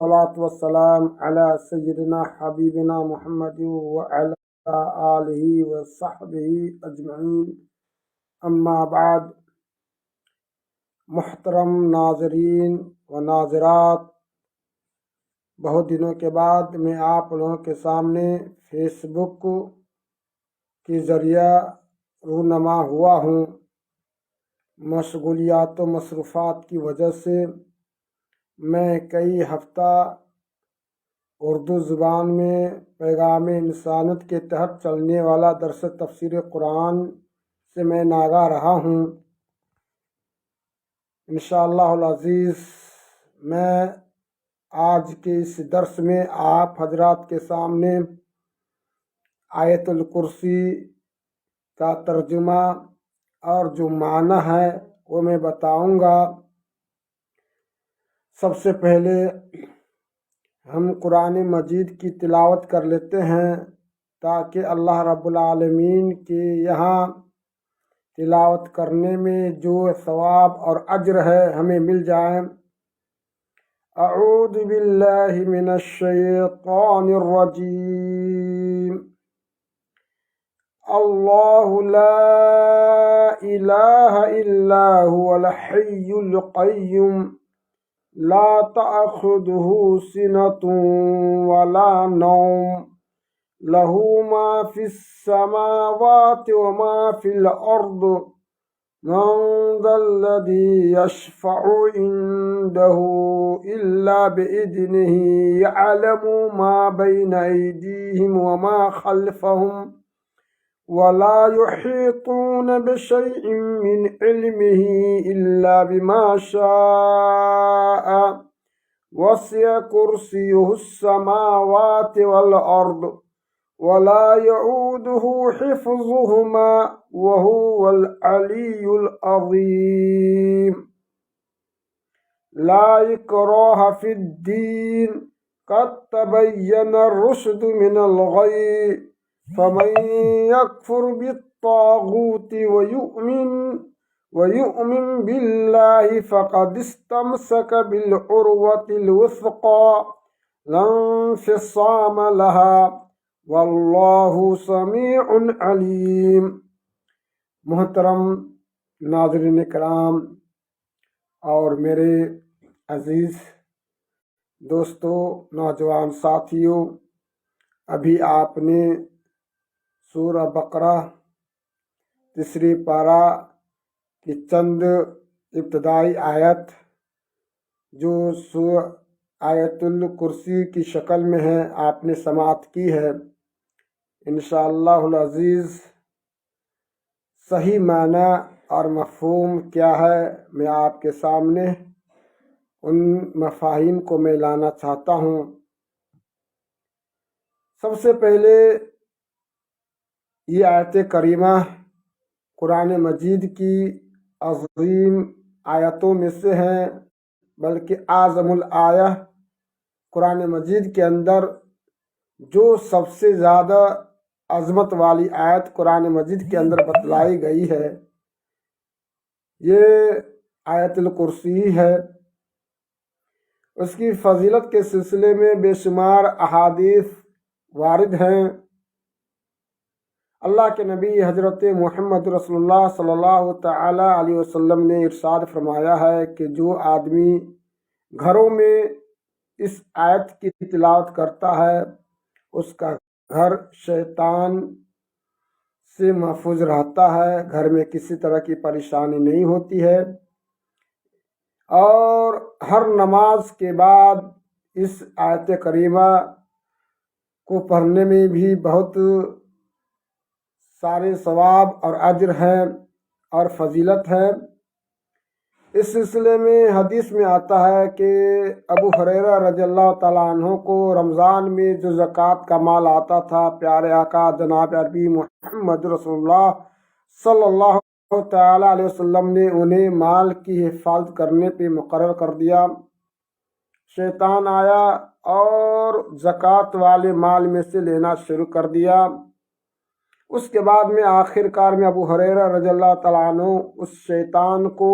والصلاة والسلام على سيدنا حبیبنا محمد وعلى آلہ وصحبہ اجمعین، اما بعد۔ محترم ناظرین و ناظرات، بہت دنوں کے بعد میں آپ لوگوں کے سامنے فیس بک کے ذریعہ رونما ہوا ہوں۔ مشغولیات و مصروفات کی وجہ سے میں کئی ہفتہ اردو زبان میں پیغام انسانیت کے تحت چلنے والا درس تفسیر قرآن سے میں ناگاہ رہا ہوں۔ انشاءاللہ العزیز میں آج کے اس درس میں آپ حضرات کے سامنے آیت الکرسی کا ترجمہ اور جو معنی ہے وہ میں بتاؤں گا۔ سب سے پہلے ہم قرآن مجید کی تلاوت کر لیتے ہیں تاکہ اللہ رب العالمین کے یہاں تلاوت کرنے میں جو ثواب اور اجر ہے ہمیں مل جائے۔ اعوذ باللہ من الشیطان الرجیم۔ اللہ لا الہ الا هو الحی القیوم لا تأخذه سنة ولا نوم له ما في السماوات وما في الأرض من ذا الذي يشفع عنده إلا بإذنه يعلم ما بين أيديهم وما خلفهم ولا يحيطون بشيء من علمه إلا بما شاء وسع كرسيه السماوات والأرض ولا يؤوده حفظهما وهو العلي العظيم۔ لا إكراه في الدين قد تبين الرشد من الغي فمن يكفر بالطاغوت ويؤمن بالله فقد استمسك بالعروة الوثقى لا انفصام لها واللہ سمیع علیم۔ محترم ناظرین کرام اور میرے عزیز دوستو، نوجوان ساتھیوں، ابھی آپ نے سورہ بقرہ تیسری پارہ کی چند ابتدائی آیت جو آیت الکرسی کی شکل میں ہے آپ نے سماعت کی ہے۔ انشاءاللہ العزیز صحیح معنی اور مفہوم کیا ہے میں آپ کے سامنے ان مفاہیم کو میں لانا چاہتا ہوں۔ سب سے پہلے یہ آیت کریمہ قرآن مجید کی عظیم آیتوں میں سے ہیں، بلکہ اعظم الآیہ قرآن مجید کے اندر جو سب سے زیادہ عظمت والی آیت قرآن مجید کے اندر بتلائی گئی ہے یہ آیت الکرسی ہے۔ اس کی فضیلت کے سلسلے میں بے شمار احادیث وارد ہیں۔ اللہ کے نبی حضرت محمد رسول اللہ صلی اللہ تعالی علیہ وسلم نے ارشاد فرمایا ہے کہ جو آدمی گھروں میں اس آیت کی تلاوت کرتا ہے اس کا گھر شیطان سے محفوظ رہتا ہے، گھر میں کسی طرح کی پریشانی نہیں ہوتی ہے، اور ہر نماز کے بعد اس آیت کریمہ کو پڑھنے میں بھی بہت سارے ثواب اور اجر ہیں اور فضیلت ہے۔ اس سلسلے میں حدیث میں آتا ہے کہ ابو ہریرہ رضی اللہ تعالیٰ عنہ کو رمضان میں جو زکوٰۃ کا مال آتا تھا، پیارے آقا جناب عربی محمد رسول اللہ صلی اللہ تعالیٰ علیہ وسلم نے انہیں مال کی حفاظت کرنے پہ مقرر کر دیا۔ شیطان آیا اور زکوٰۃ والے مال میں سے لینا شروع کر دیا۔ اس کے بعد میں آخر کار میں ابو ہریرہ رضی اللہ تعالیٰ عنہ اس شیطان کو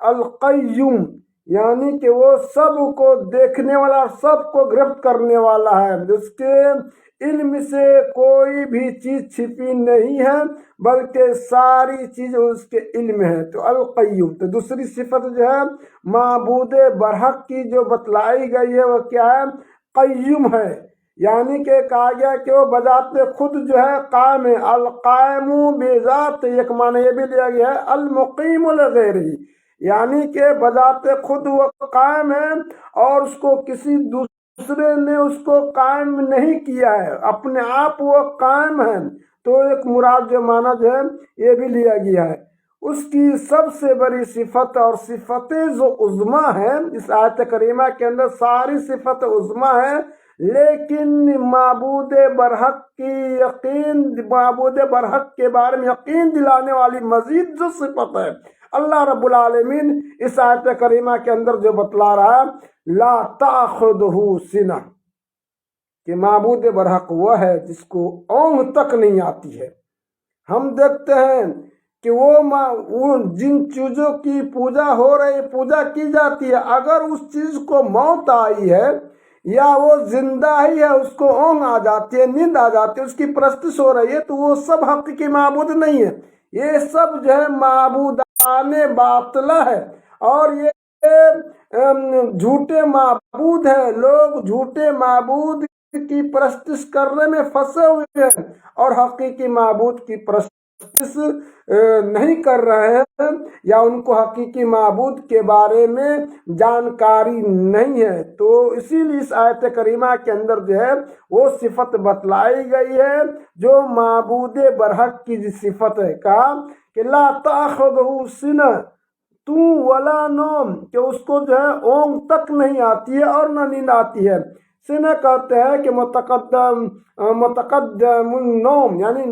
القیوم یعنی کہ وہ سب کو دیکھنے والا اور سب کو گرفت کرنے والا ہے، اس کے علم سے کوئی بھی چیز چھپی نہیں ہے بلکہ ساری چیز اس کے علم ہے۔ تو القیوم، تو دوسری صفت جو ہے معبود برحق کی جو بتلائی گئی ہے وہ کیا ہے؟ قیوم ہے، یعنی کہ کہا گیا کہ وہ بذات خود جو ہے قائم ہے۔ القائم بذات، ایک معنی یہ بھی لیا گیا ہے المقیم لغیرہ، یعنی کہ بذات خود وہ قائم ہے اور اس کو کسی دوسرے نے اس کو قائم نہیں کیا ہے، اپنے آپ وہ قائم ہے۔ تو ایک مراد جو معنی جو ہے یہ بھی لیا گیا ہے۔ اس کی سب سے بڑی صفت اور صفتیں جو عظمیٰ ہیں اس آیت کریمہ کے اندر، ساری صفت عظمیٰ ہے، لیکن معبود برحق کی یقین، معبود برحق کے بارے میں یقین دلانے والی مزید جو صفت ہے اللہ رب العالمین اس آیت کریمہ کے اندر جو بتلا رہا ہے، لا تأخذہ سنہ، کہ معبود برحق وہ ہے جس کو اونگ تک نہیں آتی ہے۔ ہم دیکھتے ہیں کہ وہ جن چیزوں کی پوجا ہو رہی، پوجا کی جاتی ہے، اگر اس چیز کو موت آئی ہے یا وہ زندہ ہی ہے، اس کو اونگ آ جاتی ہے، نیند آ جاتی ہے، اس کی پرستش ہو رہی ہے، تو وہ سب حقیقی معبود نہیں ہے، یہ سب جو ہے معبودان باطلہ ہے، اور یہ جھوٹے معبود ہیں۔ لوگ جھوٹے معبود کی پرستش کرنے میں پھنسے ہوئے ہیں اور حقیقی معبود کی پرستش نہیں کر رہے ہیں، یا ان کو حقیقی معبود کے بارے میں جانکاری نہیں ہے۔ تو اسی لیے اس آیت کریمہ کے اندر جو ہے وہ صفت بتلائی گئی ہے جو معبود برحق کی صفت ہے، کہا کہ لا تأخذہ سنہ تو ولا نوم، کہ اس کو جو ہے اونگ تک نہیں آتی ہے اور نہ نیند آتی ہے۔ سنہ کہتے ہیں کہ متقدم النوم، یعنی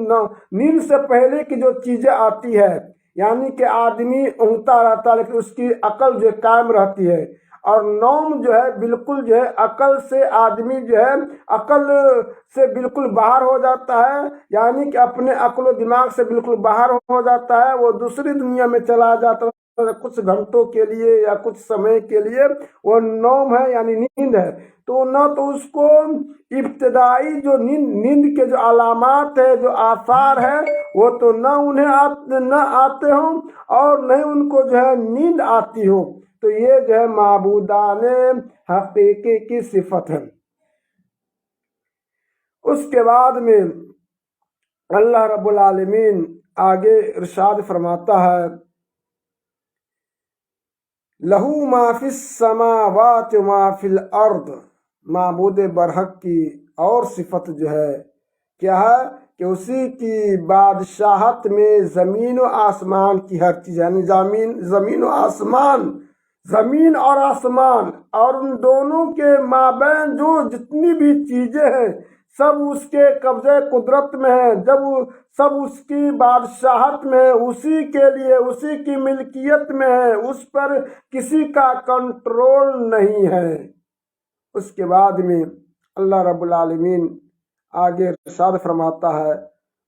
نیند سے پہلے کی جو چیزیں آتی ہے، یعنی کہ آدمی اونگتا رہتا ہے لیکن اس کی عقل جو قائم رہتی ہے، اور نوم جو ہے بالکل جو ہے عقل سے، آدمی جو ہے عقل سے بالکل باہر ہو جاتا ہے، یعنی کہ اپنے عقل و دماغ سے بالکل باہر ہو جاتا ہے، وہ دوسری دنیا میں چلا جاتا ہے کچھ گھنٹوں کے لیے یا کچھ سمے کے لیے، وہ نوم ہے یعنی نیند ہے۔ تو نہ تو اس کو ابتدائی جو نیند کے جو علامات ہے، جو آثار ہے، وہ تو نہ انہیں نہ آتے ہوں اور نہ ان کو جو ہے نیند آتی ہو۔ تو یہ جو ہے معبودان حقیقی کی صفت ہے۔ اس کے بعد میں اللہ رب العالمین آگے ارشاد فرماتا ہے، لہو ما فی السماوات و ما فی الارض، معبود برحق کی اور صفت جو ہے کیا ہے کہ اسی کی بادشاہت میں زمین و آسمان کی ہر چیز، یعنی زمین و آسمان، زمین اور آسمان اور ان دونوں کے مابین جو جتنی بھی چیزیں ہیں سب اس کے قبضے قدرت میں ہیں، جب سب اس کی بادشاہت میں ہے، اسی کے لیے، اسی کی ملکیت میں ہے، اس پر کسی کا کنٹرول نہیں ہے۔ اس کے بعد میں اللہ رب العالمین آگے ارشاد فرماتا ہے،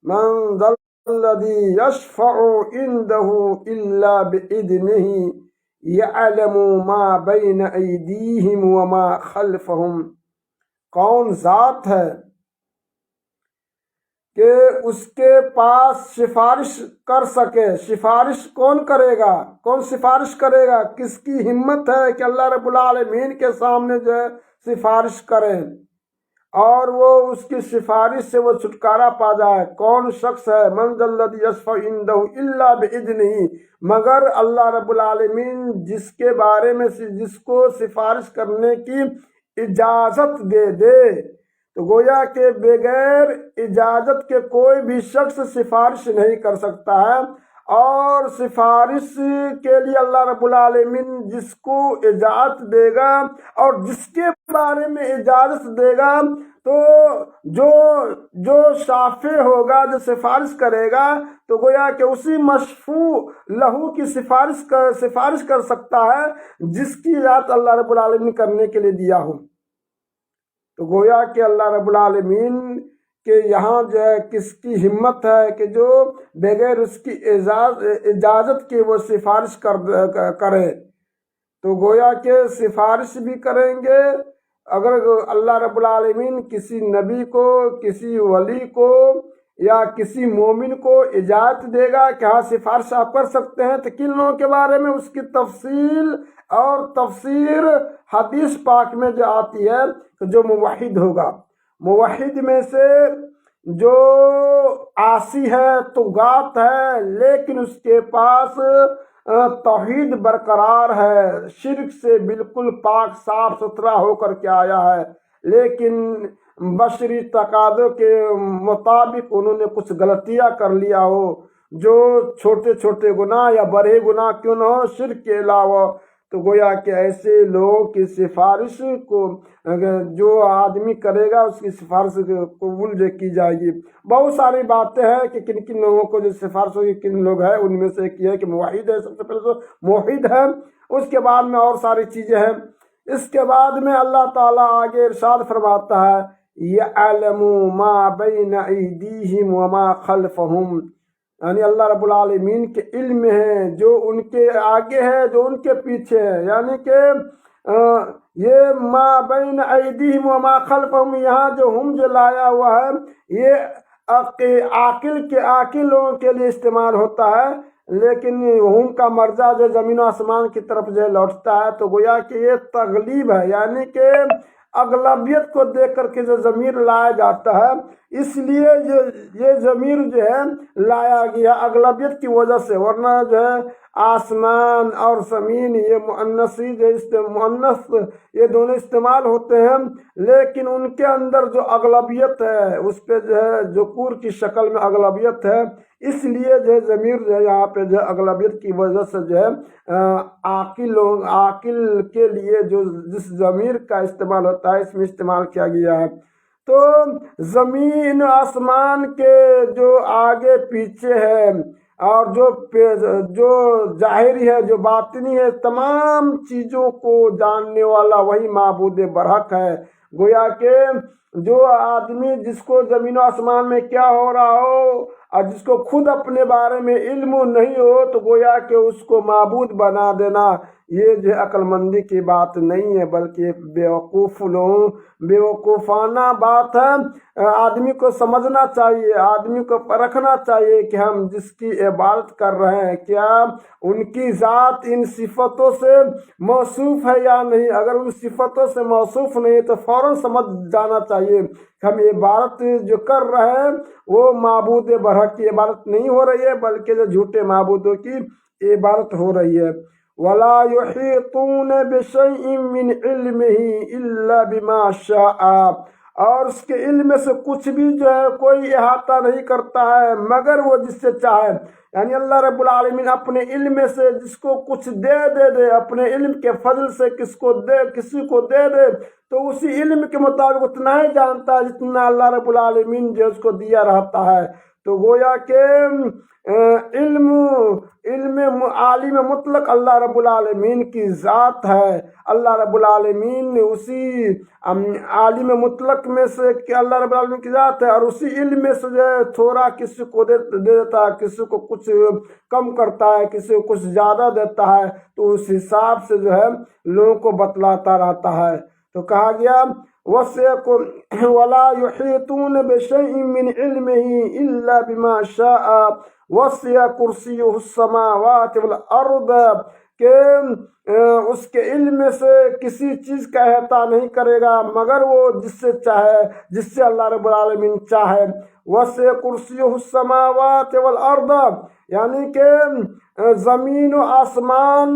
من ذا الذی یشفع عنده الا باذنہ یعلم ما بین ایدیہم وما خلفہم، کون ذات ہے کہ اس کے پاس سفارش کر سکے؟ سفارش کون کرے گا؟ کون سفارش کرے گا؟ کس کی ہمت ہے کہ اللہ رب العالمین کے سامنے جو ہے سفارش کرے اور وہ اس کی سفارش سے وہ چھٹکارا پا جائے؟ کون شخص ہے؟ من ذا الذی یشفع عنده الا باذنہ، مگر اللہ رب العالمین جس کے بارے میں جس کو سفارش کرنے کی اجازت دے دے۔ تو گویا کہ بغیر اجازت کے کوئی بھی شخص سفارش نہیں کر سکتا ہے، اور سفارش کے لیے اللہ رب العالمین جس کو اجازت دے گا اور جس کے بارے میں اجازت دے گا، تو جو شافع ہوگا، جو سفارش کرے گا، تو گویا کہ اسی مشفوع لہو کی سفارش کر سکتا ہے جس کی اجازت اللہ رب العالمین کرنے کے لیے دیا ہو۔ تو گویا کہ اللہ رب العالمین کہ یہاں جو ہے کس کی ہمت ہے کہ جو بغیر اس کی اجازت کے وہ سفارش کرے. تو گویا کہ سفارش بھی کریں گے. اگر اللہ رب العالمین کسی نبی کو، کسی ولی کو یا کسی مومن کو اجازت دے گا کہ ہاں سفارش آپ کر سکتے ہیں، تو کن لوگوں کے بارے میں اس کی تفصیل اور تفسیر حدیث پاک میں جو آتی ہے، تو جو موحد ہوگا، موحد میں سے جو عاصی ہے، طغات ہے، لیکن اس کے پاس توحید برقرار ہے، شرک سے بالکل پاک صاف ستھرا ہو کر کے آیا ہے، لیکن بشری تقاضوں کے مطابق انہوں نے کچھ غلطیاں کر لیا ہو، جو چھوٹے چھوٹے گناہ یا بڑے گناہ کیوں نہ ہو شرک کے علاوہ، تو گویا کہ ایسے لوگوں کی سفارش کو جو آدمی کرے گا اس کی سفارش قبول جو کی جائے گی. بہت ساری باتیں ہیں کہ کن کن لوگوں کو جو سفارش ہوگی، کن لوگ ہیں، ان میں سے ایک یہ ہے کہ موحد ہے. سب سے پہلے تو موحد ہے، اس کے بعد میں اور ساری چیزیں ہیں. اس کے بعد میں اللہ تعالیٰ آگے ارشاد فرماتا ہے یعلم ما بین ایدیہم وما خلفہم، یعنی اللہ رب العالمین کے علم میں ہے جو ان کے آگے ہے، جو ان کے پیچھے ہے. یعنی کہ یہ ما بین ایدیہم وما خلفہم، یہاں جو ہم جو لایا ہوا ہے یہ عاقل لوگوں کے لیے استعمال ہوتا ہے، لیکن ہم کا مرجع جو زمین و آسمان کی طرف جو لوٹتا ہے، تو گویا کہ یہ تغلیب ہے، یعنی کہ اغلبیت کو دیکھ کر کے جو ضمیر لایا جاتا ہے، اس لیے یہ ضمیر جو ہے لایا گیا اغلبیت کی وجہ سے. ورنہ جو ہے آسمان اور زمین یہ مؤنثی جو مؤنث یہ دونوں استعمال ہوتے ہیں، لیکن ان کے اندر جو اغلبیت ہے اس پہ جو ہے ذکور کی شکل میں اغلبیت ہے، اس لیے جو ہے ضمیر جو ہے یہاں پہ جو ہے اغلبیت کی وجہ سے جو ہے عاقل کے لیے جو جس ضمیر کا استعمال ہوتا ہے اس میں استعمال کیا گیا ہے. تو زمین آسمان کے جو آگے پیچھے ہے اور جو ظاہری ہے، جو باطنی ہے، تمام چیزوں کو جاننے والا وہی معبود برحق ہے. گویا کہ جو آدمی جس کو زمین و آسمان میں کیا ہو رہا ہو اور جس کو خود اپنے بارے میں علم نہیں ہو، تو گویا کہ اس کو معبود بنا دینا یہ جو عقل مندی کی بات نہیں ہے، بلکہ بیوقوفانہ بات ہے. آدمی کو سمجھنا چاہیے، آدمی کو پرکھنا چاہیے کہ ہم جس کی عبادت کر رہے ہیں کیا ان کی ذات ان صفتوں سے موصوف ہے یا نہیں. اگر ان صفتوں سے موصوف نہیں تو فوراً سمجھ جانا چاہیے کہ ہم عبادت جو کر رہے ہیں وہ معبود برحق کی عبادت نہیں ہو رہی ہے، بلکہ جو جھوٹے معبودوں کی عبادت ہو رہی ہے. وَلَا يُحِيطُونَ بِشَيْءٍ مِّنْ عِلْمِهِ إِلَّا بِمَا شَاءَ، اور اس کے علم سے کچھ بھی جو ہے کوئی احاطہ نہیں کرتا ہے مگر وہ جس سے چاہے. یعنی اللہ رب العالمین اپنے علم سے جس کو کچھ دے اپنے علم کے فضل سے کسی کو دے تو اسی علم کے مطابق اتنا ہی جانتا ہے جتنا اللہ رب العالمین جو اس کو دیا رہتا ہے. تو گویا کہ علم عالم مطلق اللہ رب العالمین کی ذات ہے. اللہ رب العالمین نے اسی عالم مطلق میں سے کہ اللہ رب العالمین کی ذات ہے، اور اسی علم میں سے جو ہے تھوڑا کسی کو دے دیتا ہے، کسی کو کچھ کم کرتا ہے، کسی کو کچھ زیادہ دیتا ہے، تو اس حساب سے جو ہے لوگوں کو بتلاتا رہتا ہے. تو کہا گیا وَلَا يُحِيطُونَ بِشَيْءٍ مِّنْ عِلْمِهِ إِلَّا بِمَا شَاءَ وَسِعَ كُرْسِيُّهُ السَّمَاوَاتِ وَالْأَرْضَ، کہ اس کے علم سے کسی چیز کا احاطہ نہیں کرے گا مگر وہ جس سے چاہے، جس سے اللہ رب العالمین چاہے. وَسِعَ كُرْسِيُّهُ السَّمَاوَاتِ وَالْأَرْضَ، یعنی کہ زمین و آسمان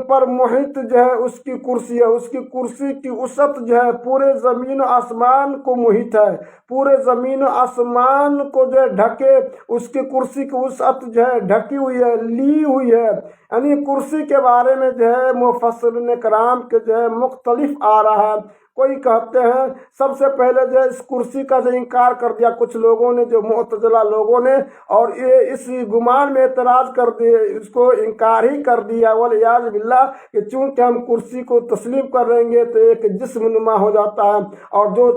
پر محیط جو ہے اس کی کرسی ہے، اس کی کرسی کی وسعت جو ہے پورے زمین و آسمان کو محیط ہے، پورے زمین و آسمان کو جو ہے ڈھکے، اس کی کرسی کی وسعت جو ہے ڈھکی ہوئی ہے، لی ہوئی ہے. یعنی کرسی کے بارے میں جو ہے مفسرین کرام کے جو ہے مختلف آ رہا ہے. کوئی کہتے ہیں سب سے پہلے جو ہے اس کرسی کا جو انکار کر دیا کچھ لوگوں نے، جو معتزلہ لوگوں نے، اور یہ اس گمان میں اعتراض کر دیا، اس کو انکار ہی کر دیا والعیاذ باللہ کہ چونکہ ہم کرسی کو تسلیم کر رہیں گے تو ایک جسم نما ہو جاتا ہے، اور جو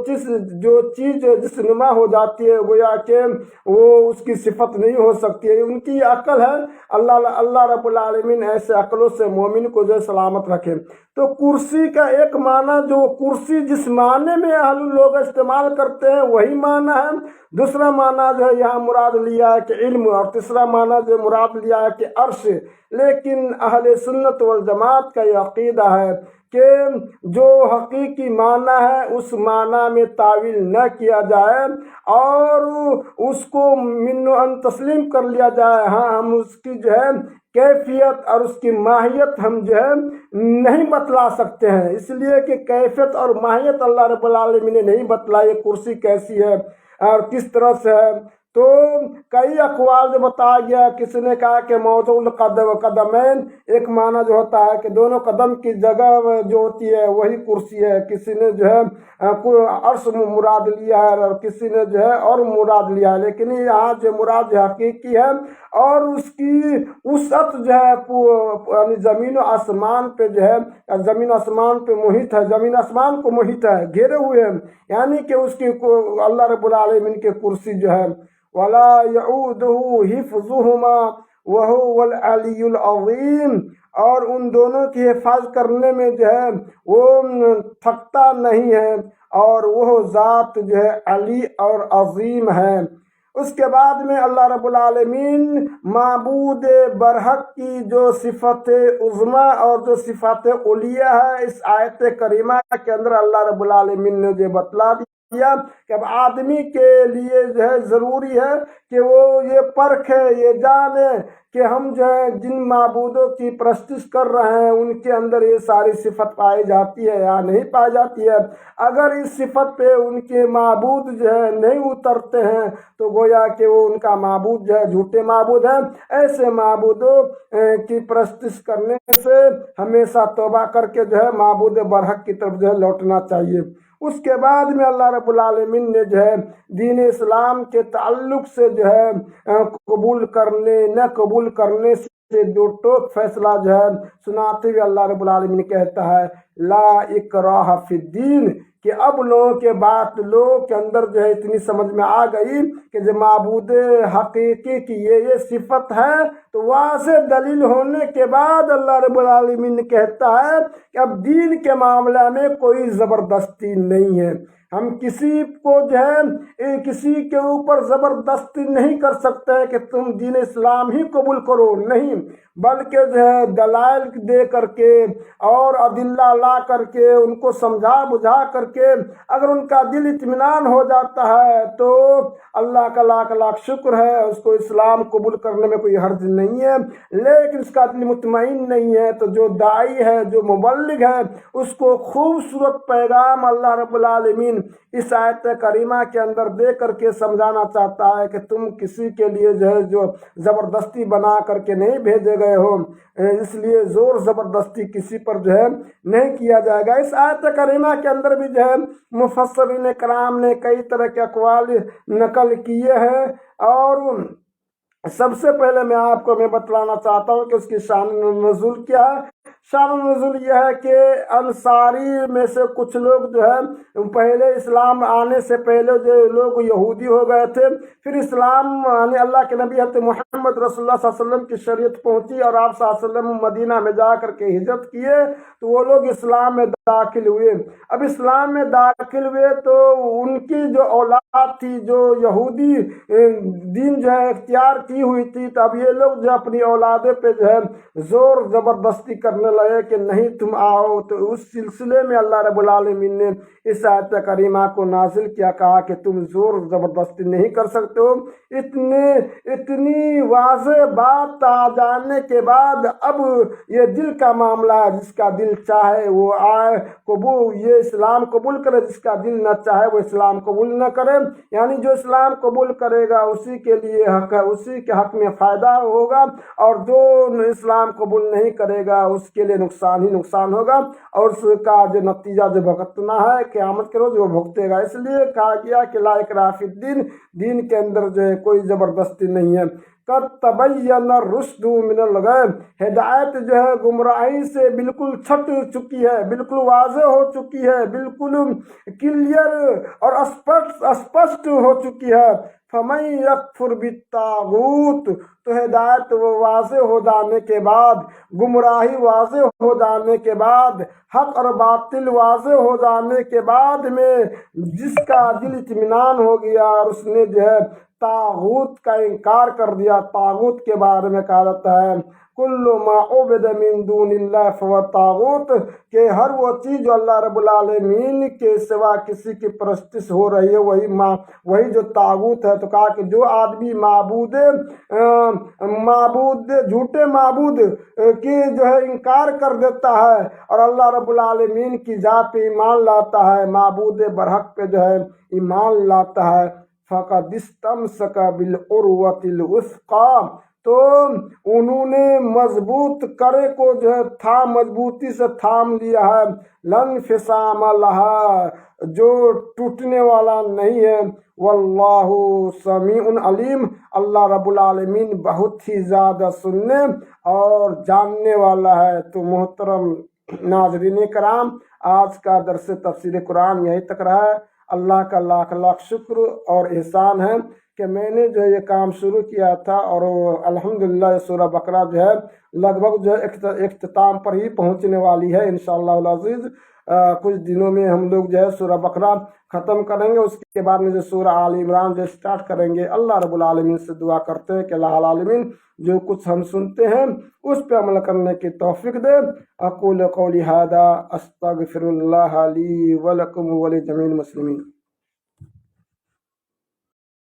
چیز جسم نما ہو جاتی ہے گویا کہ وہ اس کی صفت نہیں ہو سکتی ہے، ان کی عقل ہے۔ اللہ رب العالمین ایسے عقلوں سے مومن کو جو سلامت رکھے۔ تو کرسی کا ایک معنی، جو کرسی جس معنی میں اہل لوگ استعمال کرتے ہیں وہی معنی ہے، دوسرا معنی جو ہے یہاں مراد لیا ہے کہ علم، اور تیسرا معنی جو مراد لیا ہے کہ عرش۔ لیکن اہل سنت والجماعت کا یہ عقیدہ ہے کہ جو حقیقی معنی ہے اس معنی میں تعویل نہ کیا جائے اور اس کو من و ان تسلیم کر لیا جائے۔ ہاں، ہم اس کی جو ہے کیفیت اور اس کی ماہیت ہم جو ہے نہیں بتلا سکتے ہیں، اس لیے کہ کیفیت اور ماہیت اللہ رب العالمین نے نہیں بتلائی کرسی کیسی ہے اور کس طرح سے ہے۔ تو کئی اقوال جو بتایا گیا، کسی نے کہا کہ موضوع القدمین، ایک معنی جو ہوتا ہے کہ دونوں قدم کی جگہ جو ہوتی ہے وہی کرسی ہے، کسی نے جو ہے عرش مراد لیا ہے اور کسی نے جو ہے اور مراد لیا ہے، لیکن یہاں جو مراد حقیقی ہے اور اس کی وسعت جو ہے یعنی زمین و آسمان پہ جو ہے، زمین آسمان پہ محیط ہے، زمین آسمان کو محیط ہے، گھیرے ہوئے ہیں، یعنی کہ اس کی اللہ رب العالمین کے کرسی جو ہے وَلَا يَعُودُهُ حِفْظُهُمَا وَهُوَ الْعَلِيُّ الْعَظِيمُ، اور ان دونوں کی حفاظت کرنے میں جو ہے وہ تھکتا نہیں ہے، اور وہ ذات جو ہے علی اور عظیم ہے۔ اس کے بعد میں اللہ رب العالمین معبود برحق کی جو صفت عظمیٰ اور جو صفات علیہ ہے اس آیت کریمہ کے اندر اللہ رب العالمین نے جو بتلا دیا کہ اب آدمی کے لیے جو ہے ضروری ہے کہ وہ یہ پرکھے، یہ جانے کہ ہم جو ہے جن معبودوں کی پرستش کر رہے ہیں ان کے اندر یہ ساری صفت پائی جاتی ہے یا نہیں پائی جاتی ہے۔ اگر اس صفت پہ ان کے معبود جو ہے نہیں اترتے ہیں تو گویا کہ وہ ان کا معبود جو ہے جھوٹے معبود ہیں۔ ایسے معبودوں کی پرستش کرنے سے ہمیشہ توبہ کر کے جو ہے معبود برحق کی طرف جو ہے لوٹنا چاہیے۔ اس کے بعد میں اللہ رب العالمین نے جو ہے دین اسلام کے تعلق سے جو ہے قبول کرنے نہ قبول کرنے سے دو ٹوک فیصلہ جو ہے سناتے ہوئے اللہ رب العالمین کہتا ہے لا اکراہ فی الدین، کہ اب لوگوں کے بات لوگوں کے اندر جو ہے اتنی سمجھ میں آ گئی کہ جو معبود حقیقی کی یہ صفت ہے، تو واضح دلیل ہونے کے بعد اللہ رب العالمین کہتا ہے کہ اب دین کے معاملہ میں کوئی زبردستی نہیں ہے۔ ہم کسی کو جو ہے کسی کے اوپر زبردستی نہیں کر سکتے کہ تم دین اسلام ہی قبول کرو، نہیں، بلکہ جو ہے دلائل دے کر کے اور ادلہ لا کر کے ان کو سمجھا بجھا کر کے اگر ان کا دل اطمینان ہو جاتا ہے تو اللہ کا لاکھ لاکھ شکر ہے، اس کو اسلام قبول کرنے میں کوئی حرج نہیں ہے۔ لیکن اس کا دل مطمئن نہیں ہے تو جو داعی ہے، جو مبلغ ہے، اس کو خوبصورت پیغام اللہ رب العالمین اس آیت کریمہ کے اندر دے کر کے سمجھانا چاہتا ہے کہ تم کسی کے لیے جو ہے جو زبردستی بنا کر کے نہیں بھیجے گئے ہو، اس لیے زور زبردستی کسی پر جو ہے نہیں کیا جائے گا۔ اس آیت کریمہ کے اندر بھی جو ہے مفسرین کرام نے کئی طرح کے اقوال نقل کیے ہیں، اور سب سے پہلے میں بتلانا چاہتا ہوں کہ اس کی شان نزول کیا ہے۔ شان نزول یہ ہے کہ انصاری میں سے کچھ لوگ جو ہے پہلے اسلام آنے سے پہلے جو لوگ یہودی ہو گئے تھے، پھر اسلام یعنی اللہ کے نبی حضرت محمد رسول اللہ صلی اللہ علیہ وسلم کی شریعت پہنچی اور آپ صلی اللہ علیہ وسلم مدینہ میں جا کر کے ہجرت کیے تو وہ لوگ اسلام میں داخل ہوئے۔ اب اسلام میں داخل ہوئے تو ان کی جو اولاد تھی جو یہودی دین جو ہے اختیار کی ہوئی تھی، تو اب یہ لوگ جو اپنی اولادیں پہ جو ہے زور زبردستی کرنے لگے کہ نہیں تم آؤ، تو اس سلسلے میں اللہ رب العالمین نے اس آیت کریمہ کو نازل کیا، کہا کہ تم زور زبردستی نہیں کر سکتے ہو۔ اتنی واضح بات آ جانے کے بعد اب یہ دل کا معاملہ ہے، جس کا دل چاہے وہ آئے یہ اسلام قبول کرے، جس کا دل نہ چاہے وہ اسلام قبول نہ کرے، یعنی جو اسلام قبول کرے گا اسی کے لیے حق ہے، اسی کے حق میں فائدہ ہوگا، اور جو اسلام قبول نہیں کرے گا اس کے لیے نقصان ہی نقصان ہوگا، اور اس کا جو نتیجہ جو بھگتنا ہے قیامت کے روز وہ بھگتے گا۔ اس لیے کہا گیا کہ لا اکراہ فی الدین، دین کے اندر جو ہے کوئی زبردستی نہیں ہے۔ قد تبین الرشد من الغی، ہدایت جو ہے گمراہی سے بالکل چھٹ چکی ہے، بالکل واضح ہو چکی ہے، بالکل کلیئر اور اسپشٹ ہو چکی ہے۔ فمن یکفر بالطاغوت، تو ہدایت واضح ہو جانے کے بعد، گمراہی واضح ہو جانے کے بعد، حق اور باطل واضح ہو جانے کے بعد میں جس کا دل اطمینان ہو گیا اور اس نے جو ہے طاغوت کا انکار کر دیا۔ طاغوت کے بارے میں کہا جاتا ہے کل ما عبد من دون اللہ فهو طاغوت، کہ ہر وہ چیز جو اللہ رب العالمین کے سوا کسی کی پرستش ہو رہی ہے وہی جو طاغوت ہے۔ تو کہا کہ جو آدمی جھوٹے معبود کی جو ہے انکار کر دیتا ہے اور اللہ رب العالمین کی ذات پہ ایمان لاتا ہے، معبود برحق پہ جو ہے ایمان لاتا ہے، فقد استمسک بالعروۃ الوثقی، تو انہوں نے مضبوط کرے کو جو ہے مضبوطی سے تھام لیا ہے، لن انفصام لہا، جو ٹوٹنے والا نہیں ہے۔ واللہ سمیع علیم، اللہ رب العالمین بہت ہی زیادہ سننے اور جاننے والا ہے۔ تو محترم ناظرین کرام، آج کا درس تفسیر قرآن یہیں تک رہا ہے۔ اللہ کا لاکھ لاکھ شکر اور احسان ہے کہ میں نے جو یہ کام شروع کیا تھا، اور الحمدللہ یہ سورہ بقرہ جو ہے لگ بھگ جو ہے اختتام پر ہی پہنچنے والی ہے انشاءاللہ العزیز۔ کچھ دنوں میں ہم لوگ جو ہے سورہ بقرہ ختم کریں گے، اس کے بعد میں جو سورہ آل عمران جو سٹارٹ کریں گے۔ اللہ رب العالمین سے دعا کرتے ہیں کہ اللہ العالمین جو کچھ ہم سنتے ہیں اس پہ عمل کرنے کی توفیق دے۔ اقول قولی ھذا استغفر اللہ لی ولکم ولجمیع المسلمین۔